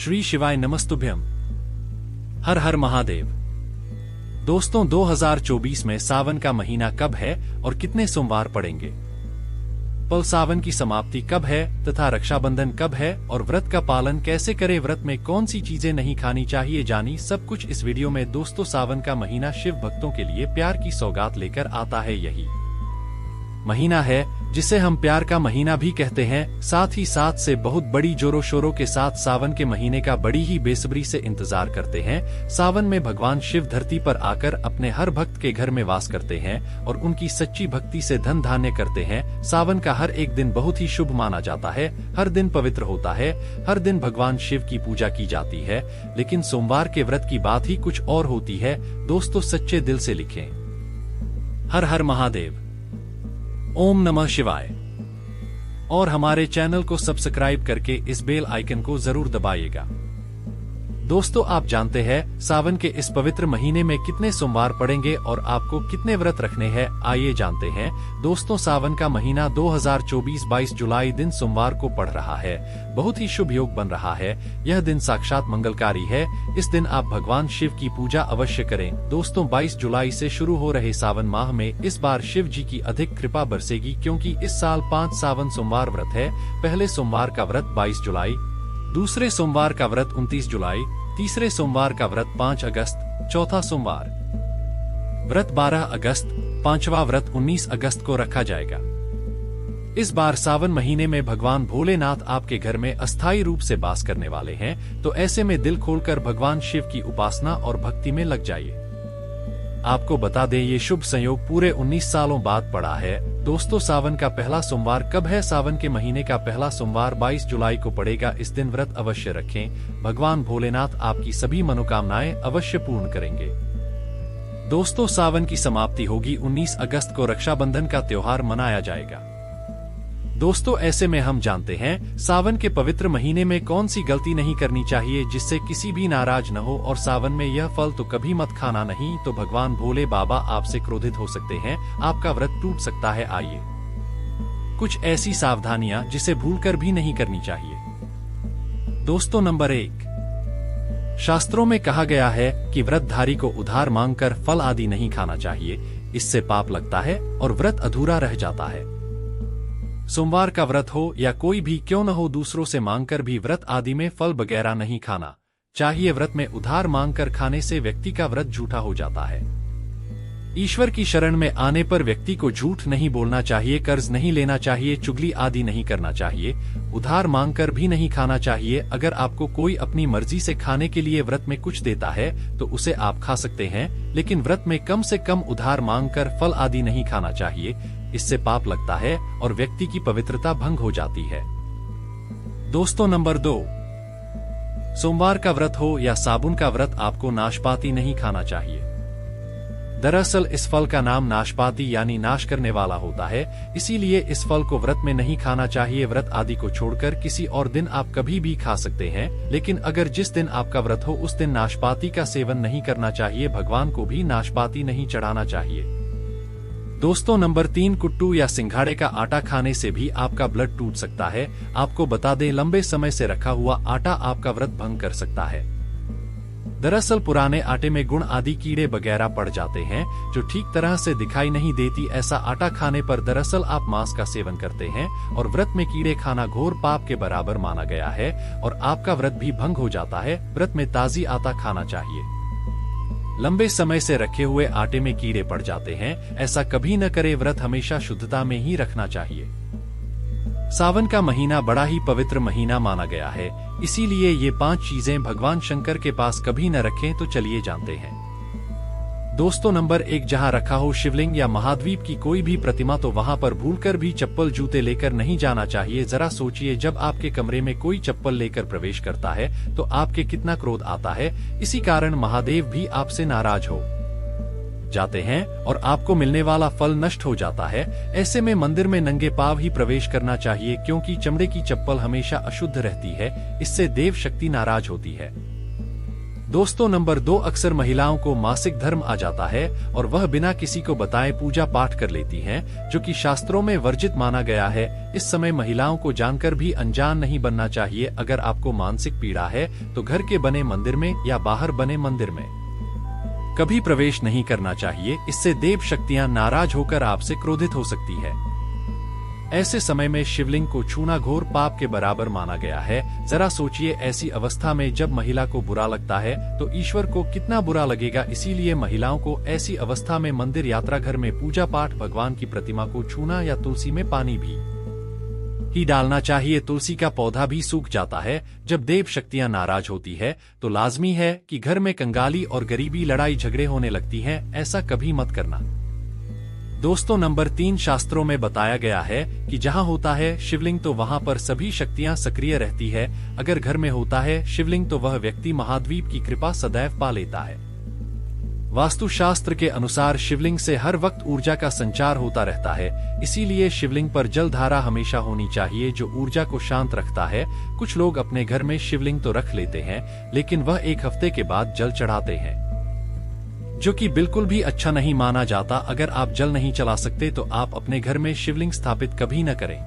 श्री शिवाय नमस्तुभ्यम। हर हर महादेव। दोस्तों 2024 में सावन का महीना कब है और कितने सोमवार पड़ेंगे, पल सावन की समाप्ति कब है तथा रक्षाबंधन कब है और व्रत का पालन कैसे करें, व्रत में कौन सी चीजें नहीं खानी चाहिए, जानी सब कुछ इस वीडियो में। दोस्तों सावन का महीना शिव भक्तों के लिए प्यार की सौगात लेकर आता है। यही महीना है जिसे हम प्यार का महीना भी कहते हैं। साथ ही साथ से बहुत बड़ी जोरों शोरों के साथ सावन के महीने का बड़ी ही बेसब्री से इंतजार करते हैं। सावन में भगवान शिव धरती पर आकर अपने हर भक्त के घर में वास करते हैं और उनकी सच्ची भक्ति से धन धान्य करते हैं। सावन का हर एक दिन बहुत ही शुभ माना जाता है, हर दिन पवित्र होता है, हर दिन भगवान शिव की पूजा की जाती है। लेकिन सोमवार के व्रत की बात ही कुछ और होती है। दोस्तों सच्चे दिल से लिखें, हर हर महादेव, ओम नमः शिवाय, और हमारे चैनल को सब्सक्राइब करके इस बेल आइकन को जरूर दबाइएगा। दोस्तों आप जानते हैं सावन के इस पवित्र महीने में कितने सोमवार पड़ेंगे और आपको कितने व्रत रखने हैं, आइए जानते हैं। दोस्तों सावन का महीना 2024 22 जुलाई दिन सोमवार को पड़ रहा है। बहुत ही शुभ योग बन रहा है। यह दिन साक्षात मंगलकारी है। इस दिन आप भगवान शिव की पूजा अवश्य करें। दोस्तों 22 जुलाई से शुरू हो रहे सावन माह में इस बार शिव जी की अधिक कृपा बरसेगी, क्योंकि इस साल 5 सावन सोमवार व्रत है। पहले सोमवार का व्रत 22 जुलाई, दूसरे सोमवार का व्रत 29 जुलाई, तीसरे सोमवार का व्रत 5 अगस्त, चौथा सोमवार व्रत 12 अगस्त, पांचवा व्रत 19 अगस्त को रखा जाएगा। इस बार सावन महीने में भगवान भोलेनाथ आपके घर में अस्थायी रूप से वास करने वाले हैं, तो ऐसे में दिल खोलकर भगवान शिव की उपासना और भक्ति में लग जाइए। आपको बता दें ये शुभ संयोग पूरे 19 सालों बाद पड़ा है। दोस्तों सावन का पहला सोमवार कब है? सावन के महीने का पहला सोमवार 22 जुलाई को पड़ेगा। इस दिन व्रत अवश्य रखें। भगवान भोलेनाथ आपकी सभी मनोकामनाएं अवश्य पूर्ण करेंगे। दोस्तों सावन की समाप्ति होगी 19 अगस्त को, रक्षाबंधन का त्योहार मनाया जाएगा। दोस्तों ऐसे में हम जानते हैं सावन के पवित्र महीने में कौन सी गलती नहीं करनी चाहिए जिससे किसी भी नाराज न हो, और सावन में यह फल तो कभी मत खाना, नहीं तो भगवान भोले बाबा आपसे क्रोधित हो सकते हैं, आपका व्रत टूट सकता है। आइए कुछ ऐसी सावधानियां जिसे भूलकर भी नहीं करनी चाहिए। दोस्तों नंबर 1, शास्त्रों में कहा गया है कि व्रतधारी को उधार मांगकर फल आदि नहीं खाना चाहिए, इससे पाप लगता है और व्रत अधूरा रह जाता है। सोमवार का व्रत हो या कोई भी क्यों न हो, दूसरों से मांगकर भी व्रत आदि में फल वगैरह नहीं खाना चाहिए। व्रत में उधार मांगकर खाने से व्यक्ति का व्रत झूठा हो जाता है। ईश्वर की शरण में आने पर व्यक्ति को झूठ नहीं बोलना चाहिए, कर्ज नहीं लेना चाहिए, चुगली आदि नहीं करना चाहिए, उधार मांगकर भी नहीं खाना चाहिए। अगर आपको कोई अपनी मर्जी से खाने के लिए व्रत में कुछ देता है तो उसे आप खा सकते हैं, लेकिन व्रत में कम से कम उधार मांगकर फल आदि नहीं खाना चाहिए। इससे पाप लगता है और व्यक्ति की पवित्रता भंग हो जाती है। दोस्तों नंबर 2, सोमवार का व्रत हो या साबुन का व्रत, आपको नाशपाती नहीं खाना चाहिए। दरअसल इस फल का नाम नाशपाती यानी नाश करने वाला होता है, इसीलिए इस फल को व्रत में नहीं खाना चाहिए। व्रत आदि को छोड़कर किसी और दिन आप कभी भी खा सकते हैं, लेकिन अगर जिस दिन आपका व्रत हो उस दिन नाशपाती का सेवन नहीं करना चाहिए। भगवान को भी नाशपाती नहीं चढ़ाना चाहिए। दोस्तों नंबर 3, कुट्टू या सिंघाड़े का आटा खाने से भी आपका ब्लड टूट सकता है। आपको बता दें लंबे समय से रखा हुआ आटा आपका व्रत भंग कर सकता है। दरअसल पुराने आटे में गुण आदि कीड़े वगैरह पड़ जाते हैं जो ठीक तरह से दिखाई नहीं देती। ऐसा आटा खाने पर दरअसल आप मांस का सेवन करते हैं और व्रत में कीड़े खाना घोर पाप के बराबर माना गया है और आपका व्रत भी भंग हो जाता है। व्रत में ताजी आटा खाना चाहिए। लंबे समय से रखे हुए आटे में कीड़े पड़ जाते हैं, ऐसा कभी न करे। व्रत हमेशा शुद्धता में ही रखना चाहिए। सावन का महीना बड़ा ही पवित्र महीना माना गया है, इसीलिए ये 5 चीजें भगवान शंकर के पास कभी न रखें। तो चलिए जानते हैं। दोस्तों नंबर 1, जहां रखा हो शिवलिंग या महाद्वीप की कोई भी प्रतिमा तो वहां पर भूलकर भी चप्पल जूते लेकर नहीं जाना चाहिए। जरा सोचिए, जब आपके कमरे में कोई चप्पल लेकर प्रवेश करता है तो आपके कितना क्रोध आता है। इसी कारण महादेव भी आपसे नाराज हो जाते हैं और आपको मिलने वाला फल नष्ट हो जाता है। ऐसे में मंदिर में नंगे पांव ही प्रवेश करना चाहिए, क्योंकि चमड़े की चप्पल हमेशा अशुद्ध रहती है, इससे देव शक्ति नाराज होती है। दोस्तों नंबर 2, अक्सर महिलाओं को मासिक धर्म आ जाता है और वह बिना किसी को बताए पूजा पाठ कर लेती हैं, जो कि शास्त्रों में वर्जित माना गया है। इस समय महिलाओं को जानकर भी अनजान नहीं बनना चाहिए। अगर आपको मानसिक पीड़ा है तो घर के बने मंदिर में या बाहर बने मंदिर में कभी प्रवेश नहीं करना चाहिए। इससे देव शक्तियां नाराज होकर आपसे क्रोधित हो सकती है। ऐसे समय में शिवलिंग को छूना घोर पाप के बराबर माना गया है। जरा सोचिए, ऐसी अवस्था में जब महिला को बुरा लगता है तो ईश्वर को कितना बुरा लगेगा। इसीलिए महिलाओं को ऐसी अवस्था में मंदिर, यात्रा, घर में पूजा पाठ, भगवान की प्रतिमा को छूना या तुलसी में पानी भी ही डालना चाहिए। तुलसी का पौधा भी सूख जाता है। जब देव शक्तियां नाराज होती है तो लाजमी है कि घर में कंगाली और गरीबी, लड़ाई झगड़े होने लगती हैं। ऐसा कभी मत करना। दोस्तों नंबर 3, शास्त्रों में बताया गया है कि जहां होता है शिवलिंग तो वहां पर सभी शक्तियां सक्रिय रहती है। अगर घर में होता है शिवलिंग तो वह व्यक्ति महाद्वीप की कृपा सदैव पा लेता है। वास्तुशास्त्र के अनुसार शिवलिंग से हर वक्त ऊर्जा का संचार होता रहता है। इसीलिए शिवलिंग पर जलधारा हमेशा होनी चाहिए, जो ऊर्जा को शांत रखता है। कुछ लोग अपने घर में शिवलिंग तो रख लेते हैं, लेकिन वह 1 हफ्ते के बाद जल चढ़ाते हैं, जो कि बिल्कुल भी अच्छा नहीं माना जाता। अगर आप जल नहीं चला सकते तो आप अपने घर में शिवलिंग स्थापित कभी न करें,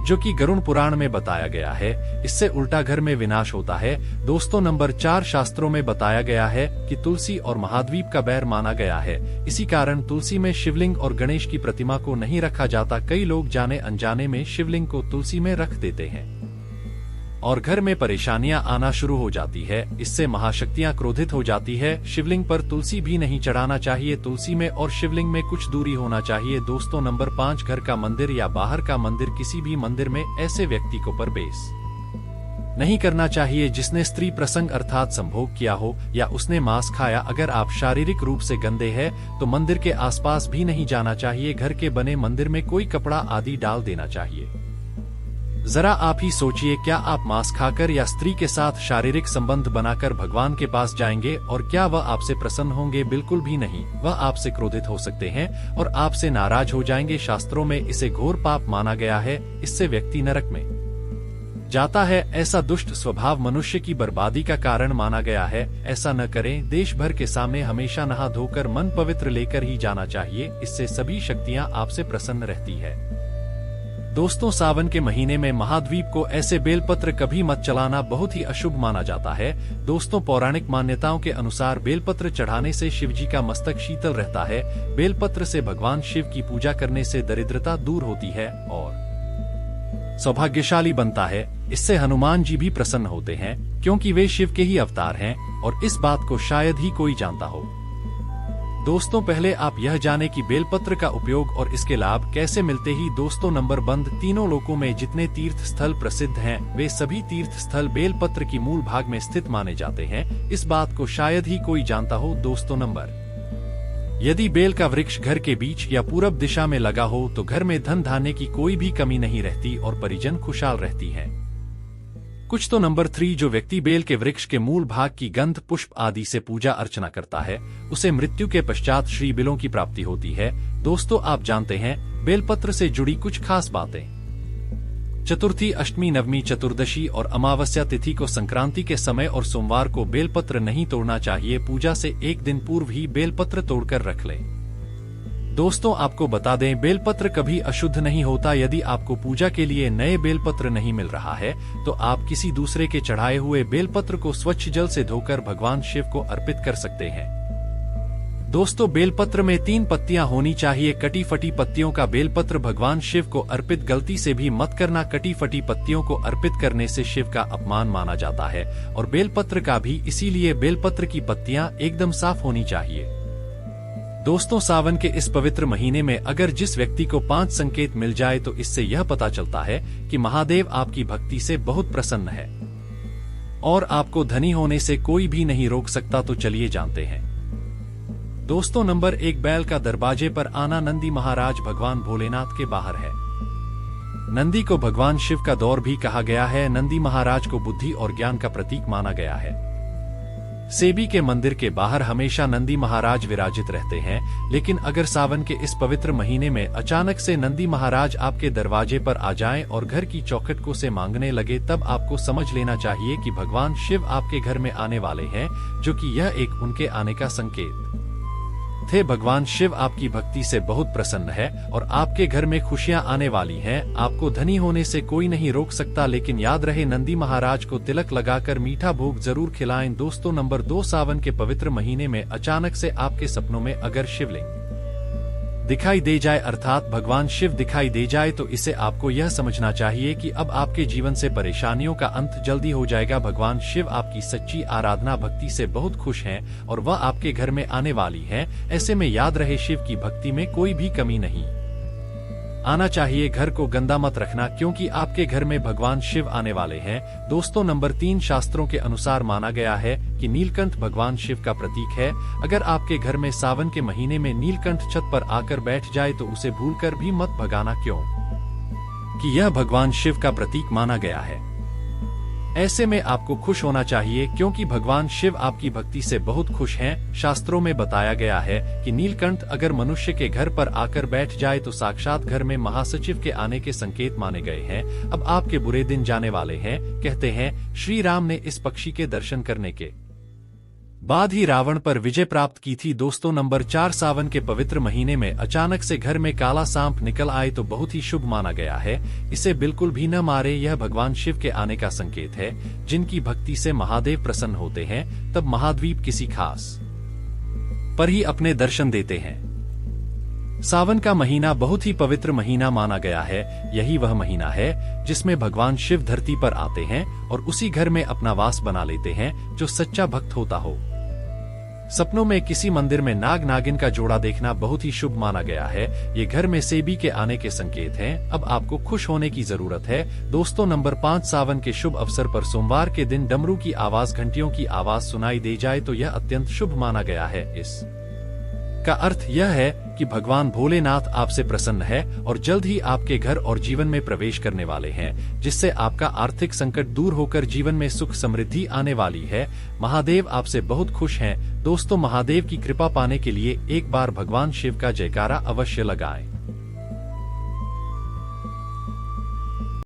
जो कि गरुड़ पुराण में बताया गया है। इससे उल्टा घर में विनाश होता है। दोस्तों नंबर 4, शास्त्रों में बताया गया है कि तुलसी और महाद्वीप का बैर माना गया है। इसी कारण तुलसी में शिवलिंग और गणेश की प्रतिमा को नहीं रखा जाता। कई लोग जाने अनजाने में शिवलिंग को तुलसी में रख देते हैं और घर में परेशानियां आना शुरू हो जाती है। इससे महाशक्तियां क्रोधित हो जाती है। शिवलिंग पर तुलसी भी नहीं चढ़ाना चाहिए। तुलसी में और शिवलिंग में कुछ दूरी होना चाहिए। दोस्तों नंबर 5, घर का मंदिर या बाहर का मंदिर, किसी भी मंदिर में ऐसे व्यक्ति को प्रवेश नहीं करना चाहिए जिसने स्त्री प्रसंग अर्थात संभोग किया हो या उसने मांस खाया। अगर आप शारीरिक रूप से गंदे हैं तो मंदिर के आसपास भी नहीं जाना चाहिए। घर के बने मंदिर में कोई कपड़ा आदि डाल देना चाहिए। जरा आप ही सोचिए, क्या आप मांस खाकर या स्त्री के साथ शारीरिक संबंध बनाकर भगवान के पास जाएंगे और क्या वह आपसे प्रसन्न होंगे? बिल्कुल भी नहीं। वह आपसे क्रोधित हो सकते हैं और आपसे नाराज हो जाएंगे। शास्त्रों में इसे घोर पाप माना गया है। इससे व्यक्ति नरक में जाता है। ऐसा दुष्ट स्वभाव मनुष्य की बर्बादी का कारण माना गया है। ऐसा न करें। देश भर के सामने हमेशा नहा धोकर मन पवित्र लेकर ही जाना चाहिए। इससे सभी शक्तियां आपसे प्रसन्न रहती है। दोस्तों सावन के महीने में महाद्वीप को ऐसे बेलपत्र कभी मत चलाना, बहुत ही अशुभ माना जाता है। दोस्तों पौराणिक मान्यताओं के अनुसार बेलपत्र चढ़ाने से शिवजी का मस्तक शीतल रहता है। बेलपत्र से भगवान शिव की पूजा करने से दरिद्रता दूर होती है और सौभाग्यशाली बनता है। इससे हनुमान जी भी प्रसन्न होते हैं, क्योंकि वे शिव के ही अवतार हैं और इस बात को शायद ही कोई जानता हो। दोस्तों पहले आप यह जाने कि बेलपत्र का उपयोग और इसके लाभ कैसे मिलते ही। दोस्तों नंबर बंद, तीनों लोकों में जितने तीर्थ स्थल प्रसिद्ध हैं वे सभी तीर्थ स्थल बेलपत्र की मूल भाग में स्थित माने जाते हैं। इस बात को शायद ही कोई जानता हो। दोस्तों नंबर, यदि बेल का वृक्ष घर के बीच या पूरब दिशा में लगा हो तो घर में धन धान्य की कोई भी कमी नहीं रहती और परिजन खुशहाल रहती हैं। कुछ तो नंबर 3, जो व्यक्ति बेल के वृक्ष के मूल भाग की गंध, पुष्प आदि से पूजा अर्चना करता है उसे मृत्यु के पश्चात श्री बिलों की प्राप्ति होती है। दोस्तों आप जानते हैं बेलपत्र से जुड़ी कुछ खास बातें। चतुर्थी, अष्टमी, नवमी, चतुर्दशी और अमावस्या तिथि को संक्रांति के समय और सोमवार को बेलपत्र नहीं तोड़ना चाहिए। पूजा से 1 दिन पूर्व ही बेलपत्र तोड़कर रख लें। दोस्तों आपको बता दें, बेलपत्र कभी अशुद्ध नहीं होता। यदि आपको पूजा के लिए नए बेलपत्र नहीं मिल रहा है तो आप किसी दूसरे के चढ़ाए हुए बेलपत्र को स्वच्छ जल से धोकर भगवान शिव को अर्पित कर सकते हैं। दोस्तों बेलपत्र में 3 पत्तियां होनी चाहिए। कटी फटी पत्तियों का बेलपत्र भगवान शिव को अर्पित गलती से भी मत करना। कटी फटी पत्तियों को अर्पित करने से शिव का अपमान माना जाता है और बेलपत्र का भी। इसीलिए बेलपत्र की पत्तियां एकदम साफ होनी चाहिए। दोस्तों सावन के इस पवित्र महीने में अगर जिस व्यक्ति को 5 संकेत मिल जाए तो इससे यह पता चलता है कि महादेव आपकी भक्ति से बहुत प्रसन्न है और आपको धनी होने से कोई भी नहीं रोक सकता। तो चलिए जानते हैं। दोस्तों नंबर 1, बैल का दरवाजे पर आना। नंदी महाराज भगवान भोलेनाथ के बाहर है। नंदी को भगवान शिव का दौर भी कहा गया है। नंदी महाराज को बुद्धि और ज्ञान का प्रतीक माना गया है। सेबी के मंदिर के बाहर हमेशा नंदी महाराज विराजित रहते हैं, लेकिन अगर सावन के इस पवित्र महीने में अचानक से नंदी महाराज आपके दरवाजे पर आ जाएं और घर की चौखट को से मांगने लगे, तब आपको समझ लेना चाहिए कि भगवान शिव आपके घर में आने वाले हैं, जो कि यह एक उनके आने का संकेत थे। भगवान शिव आपकी भक्ति से बहुत प्रसन्न है और आपके घर में खुशियां आने वाली हैं। आपको धनी होने से कोई नहीं रोक सकता, लेकिन याद रहे नंदी महाराज को तिलक लगाकर मीठा भोग जरूर खिलाएं। दोस्तों, नंबर 2, सावन के पवित्र महीने में अचानक से आपके सपनों में अगर शिवलिंग दिखाई दे जाए, अर्थात भगवान शिव दिखाई दे जाए, तो इसे आपको यह समझना चाहिए कि अब आपके जीवन से परेशानियों का अंत जल्दी हो जाएगा। भगवान शिव आपकी सच्ची आराधना भक्ति से बहुत खुश हैं और वह आपके घर में आने वाली हैं। ऐसे में याद रहे, शिव की भक्ति में कोई भी कमी नहीं आना चाहिए। घर को गंदा मत रखना, क्योंकि आपके घर में भगवान शिव आने वाले हैं। दोस्तों, नंबर 3, शास्त्रों के अनुसार माना गया है कि नीलकंठ भगवान शिव का प्रतीक है। अगर आपके घर में सावन के महीने में नीलकंठ छत पर आकर बैठ जाए तो उसे भूलकर भी मत भगाना, क्यों कि यह भगवान शिव का प्रतीक माना गया है। ऐसे में आपको खुश होना चाहिए, क्योंकि भगवान शिव आपकी भक्ति से बहुत खुश हैं। शास्त्रों में बताया गया है कि नीलकंठ अगर मनुष्य के घर पर आकर बैठ जाए तो साक्षात घर में महासचिव के आने के संकेत माने गए हैं। अब आपके बुरे दिन जाने वाले हैं। कहते हैं श्री राम ने इस पक्षी के दर्शन करने के बाद ही रावण पर विजय प्राप्त की थी। दोस्तों, नंबर 4, सावन के पवित्र महीने में अचानक से घर में काला सांप निकल आए तो बहुत ही शुभ माना गया है। इसे बिल्कुल भी न मारे, यह भगवान शिव के आने का संकेत है। जिनकी भक्ति से महादेव प्रसन्न होते हैं, तब महाद्वीप किसी खास पर ही अपने दर्शन देते हैं। सावन का महीना बहुत ही पवित्र महीना माना गया है। यही वह महीना है जिसमें भगवान शिव धरती पर आते हैं और उसी घर में अपना वास बना लेते हैं जो सच्चा भक्त होता हो। सपनों में किसी मंदिर में नाग नागिन का जोड़ा देखना बहुत ही शुभ माना गया है। ये घर में सेबी के आने के संकेत हैं। अब आपको खुश होने की जरूरत है। दोस्तों, नंबर 5, सावन के शुभ अवसर पर सोमवार के दिन डमरू की आवाज, घंटियों की आवाज सुनाई दे जाए तो यह अत्यंत शुभ माना गया है। इस का अर्थ यह है कि भगवान भोलेनाथ आपसे प्रसन्न है और जल्द ही आपके घर और जीवन में प्रवेश करने वाले हैं, जिससे आपका आर्थिक संकट दूर होकर जीवन में सुख समृद्धि आने वाली है। महादेव आपसे बहुत खुश हैं। दोस्तों, महादेव की कृपा पाने के लिए एक बार भगवान शिव का जयकारा अवश्य लगाएं।